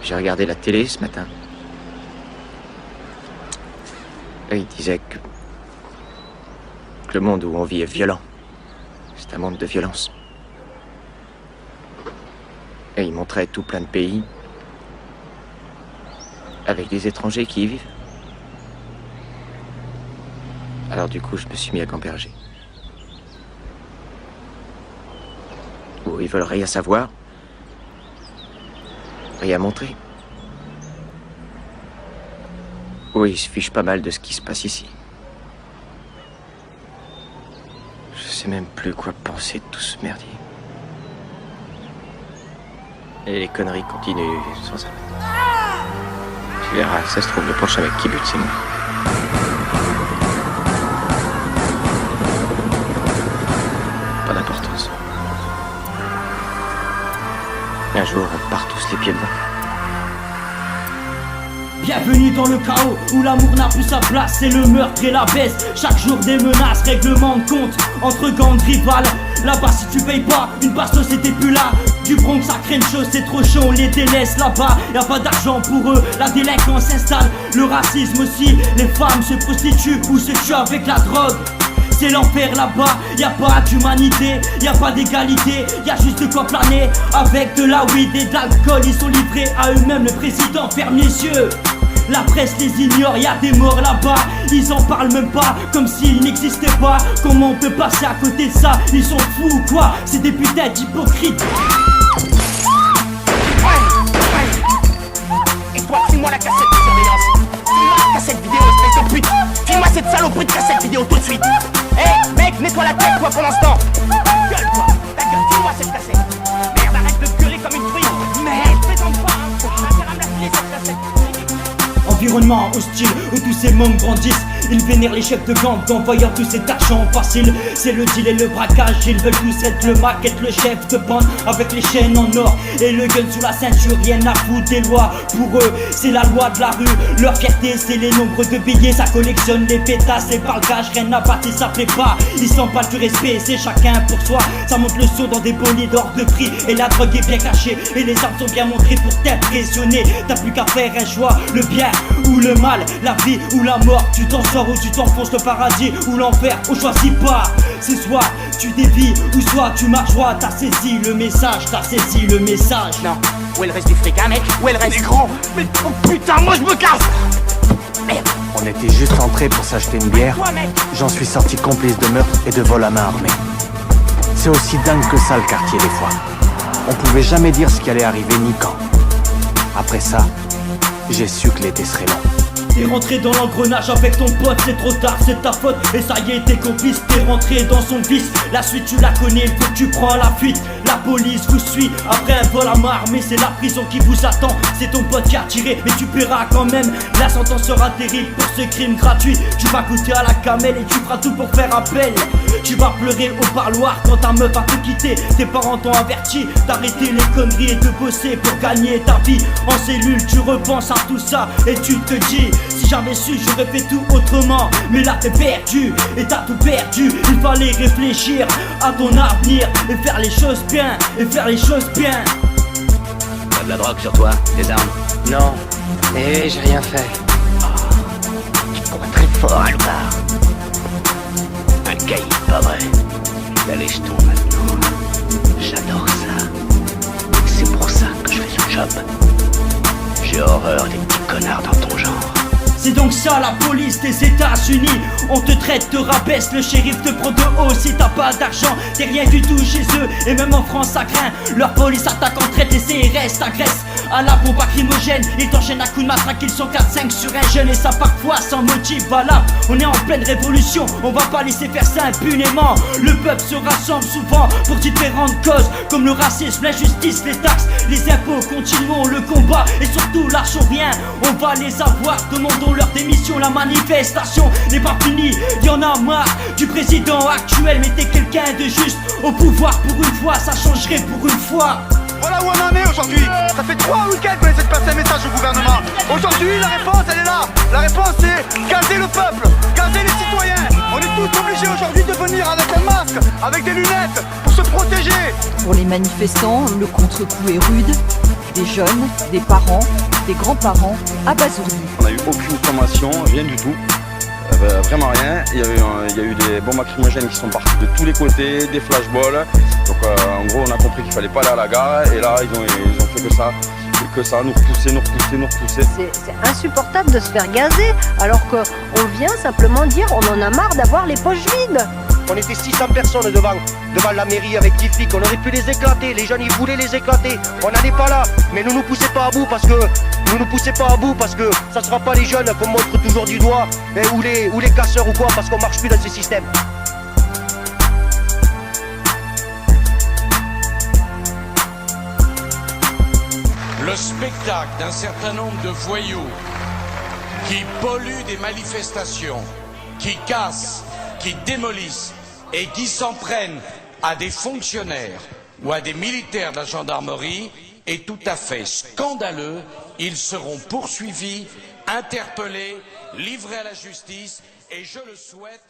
J'ai regardé la télé ce matin. Et il disait que le monde où on vit est violent. C'est un monde de violence. Et il montrait tout plein de pays avec des étrangers qui y vivent. Alors du coup, je me suis mis à gamberger. Où ils veulent rien savoir, rien montrer. Oui, ils se fichent pas mal de ce qui se passe ici. Je sais même plus quoi penser de tout ce merdier. Et les conneries continuent sans arrêt. Tu verras, ça se trouve, le prochain mec qui bute, c'est moi. Pas d'importance. Un jour, on part tous les pieds dedans. Bienvenue dans le chaos où l'amour n'a plus sa place, c'est le meurtre et la baisse. Chaque jour des menaces, règlement de compte entre gangs rivales. Là-bas si tu payes pas, une bastos c'était plus là. Du Bronx ça crée une chose, c'est trop chaud, on les délaisse là-bas. Y'a pas d'argent pour eux, la délinquance s'installe. Le racisme aussi, les femmes se prostituent ou se tuent avec la drogue. C'est l'enfer là-bas, y a pas d'humanité, y a pas d'égalité, y a juste de quoi planer. Avec de la weed et de l'alcool, ils sont livrés à eux-mêmes, le président ferme les yeux. La presse les ignore, y a des morts là-bas, ils en parlent même pas, comme s'ils n'existaient pas. Comment on peut passer à côté de ça? Ils sont fous ou quoi? C'est des putains d'hypocrites. Et toi, file-moi la cassette de surveillance. File-moi la cassette vidéo, espèce de pute. File-moi cette saloperie de cassette vidéo tout de suite. Hé, mec, nettoie la tête, toi, pour l'instant. Gueule-toi, ta gueule, file-moi cette cassette. Merde, arrête de gueuler comme une truie. Merde, plaisante pas, hein. T'as intérêt à me la filer, cette cassette. Environnement hostile où tous ces mômes grandissent. Ils vénèrent les chefs de gang en voyant tout cet argent facile. C'est le deal et le braquage, ils veulent tous être le Mac, être le chef de bande avec les chaînes en or et le gun sous la ceinture, rien à foutre des lois. Pour eux, c'est la loi de la rue, leur fierté c'est les nombres de billets. Ça collectionne les pétasses et par le cash, rien à battre et ça plaît pas. Ils s'emparent du respect, c'est chacun pour soi. Ça monte le saut dans des bolides hors de prix et la drogue est bien cachée et les armes sont bien montrées pour t'impressionner. T'as plus qu'à faire un choix, le bien ou le mal, la vie ou la mort. Tu t'en sors ou tu t'enfonces, le paradis ou l'enfer, on choisit pas. C'est soit tu dévies ou soit tu marches droit. T'as saisi le message, t'as saisi le message. Non, où est le reste du fric, hein, mec? Où est le reste? Négro, Mais oh putain, moi je me casse. Merde. on était juste entrés pour s'acheter une bière. Quoi, mec? J'en suis sorti complice de meurtre et de vol à main armée. C'est aussi dingue que ça le quartier des fois. On pouvait jamais dire ce qui allait arriver ni quand. Après ça, j'ai su que l'été serait long. T'es rentré dans l'engrenage avec ton pote, c'est trop tard, c'est ta faute. Et ça y est, t'es complice, t'es rentré dans son vice. La suite tu la connais, il faut que tu prends la fuite. La police vous suit, après un vol à main armée, c'est la prison qui vous attend. C'est ton pote qui a tiré, mais tu paieras quand même. La sentence sera terrible pour ce crime gratuit. Tu vas goûter à la camelle et tu feras tout pour faire appel. Tu vas pleurer au parloir quand ta meuf va te quitter. Tes parents t'ont averti d'arrêter les conneries et de bosser pour gagner ta vie. En cellule tu repenses à tout ça et tu te dis: si j'avais su j'aurais fait tout autrement. Mais là t'es perdu et t'as tout perdu. Il fallait réfléchir à ton avenir et faire les choses bien, et faire les choses bien. T'as de la drogue sur toi, des armes? Non, et j'ai rien fait. Tu cours très fort, Alvar. Un cahier, pas vrai. Allez, je tourne maintenant. J'adore ça. C'est pour ça que je fais ce job. J'ai horreur des petits connards dans ton genre. C'est donc ça la police des États-Unis. On te traite, te rabaisse, le shérif te prend de haut. Si t'as pas d'argent, t'es rien du tout chez eux. Et même en France ça craint. Leur police attaque en traite, les CRS t'agressent à la pompe lacrymogène. Ils t'enchaînent à coups de matraque, ils sont 4-5 sur un jeune. Et ça parfois sans motif, voilà. On est en pleine révolution, on va pas laisser faire ça impunément. Le peuple se rassemble souvent pour différentes causes, comme le racisme, l'injustice, les taxes, les impôts. Continuons le combat et surtout lâchons rien. On va les avoir, demandons leur démission. La manifestation n'est pas finie, y'en a marre du président actuel. Mettez quelqu'un de juste au pouvoir pour une fois, ça changerait pour une fois. Voilà où on en est aujourd'hui. Ça fait 3 week-ends qu'on essaie de passer un message au gouvernement. Aujourd'hui, la réponse, elle est là. La réponse, c'est gazer le peuple, gazer les citoyens. On est tous obligés aujourd'hui de venir avec un masque, avec des lunettes, pour se protéger. dégagez! Pour les manifestants, le contre-coup est rude. Des jeunes, des parents, des grands-parents abasourdis. On n'a eu aucune formation, rien du tout. Vraiment rien. Il y a eu des bombes lacrymogènes qui sont parties de tous les côtés, des flashballs. Donc en gros on a compris qu'il fallait pas aller à la gare et là ils ont fait que ça, nous repousser. C'est insupportable de se faire gazer alors qu'on vient simplement dire on en a marre d'avoir les poches vides. On était 600 personnes devant la mairie avec 10 flics, on aurait pu les éclater, les jeunes ils voulaient les éclater, on n'allait pas là, mais ne nous poussez pas à bout parce que ça sera pas les jeunes qu'on montre toujours du doigt, ou les casseurs ou quoi, parce qu'on marche plus dans ces systèmes. Le spectacle d'un certain nombre de voyous qui polluent des manifestations, qui cassent, qui démolissent et qui s'en prennent à des fonctionnaires ou à des militaires de la gendarmerie est tout à fait scandaleux. Ils seront poursuivis, interpellés, livrés à la justice et je le souhaite.